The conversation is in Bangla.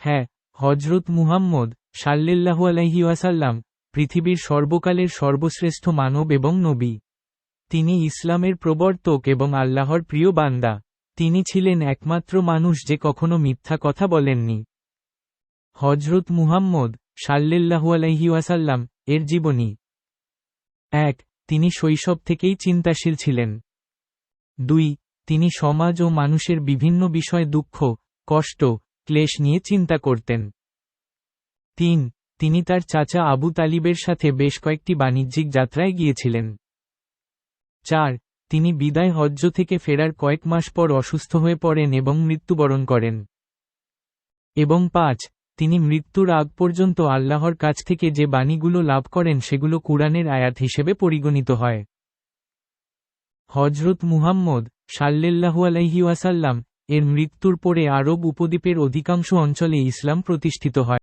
হ্যাঁ, হজরত মুহাম্মদ সাল্লাল্লাহু আলাইহি ওয়াসাল্লাম পৃথিবীর সর্বকালের সর্বশ্রেষ্ঠ মানব এবং নবী। তিনি ইসলামের প্রবর্তক এবং আল্লাহর প্রিয় বান্দা। তিনি ছিলেন একমাত্র মানুষ যে কখনো মিথ্যা কথা বলেননি। হজরত মুহাম্মদ সাল্লাল্লাহু আলাইহি ওয়াসাল্লাম এর জীবনী। ১. তিনি শৈশব থেকেই চিন্তাশীল ছিলেন। ২. তিনি সমাজ ও মানুষের বিভিন্ন বিষয় দুঃখ, কষ্ট, ক্লেশ নিয়ে চিন্তা করতেন। ৩. তিনি তার চাচা আবু তালিবের সাথে বেশ কয়েকটি বাণিজ্যিক যাত্রায় গিয়েছিলেন। ৪. তিনি বিদায় হজ্জ থেকে ফেরার কয়েক মাস পর অসুস্থ হয়ে পড়েন এবং মৃত্যুবরণ করেন। এবং ৫. তিনি মৃত্যুর আগ পর্যন্ত আল্লাহর কাছ থেকে যে বাণীগুলো লাভ করেন সেগুলো কুরআনের আয়াত হিসেবে পরিগণিত হয়। হজরত মুহাম্মদ সাল্লাল্লাহু আলাইহি ওয়াসাল্লাম এর মৃত্যুর পরে আরব উপদ্বীপের অধিকাংশ অঞ্চলে ইসলাম প্রতিষ্ঠিত হয়।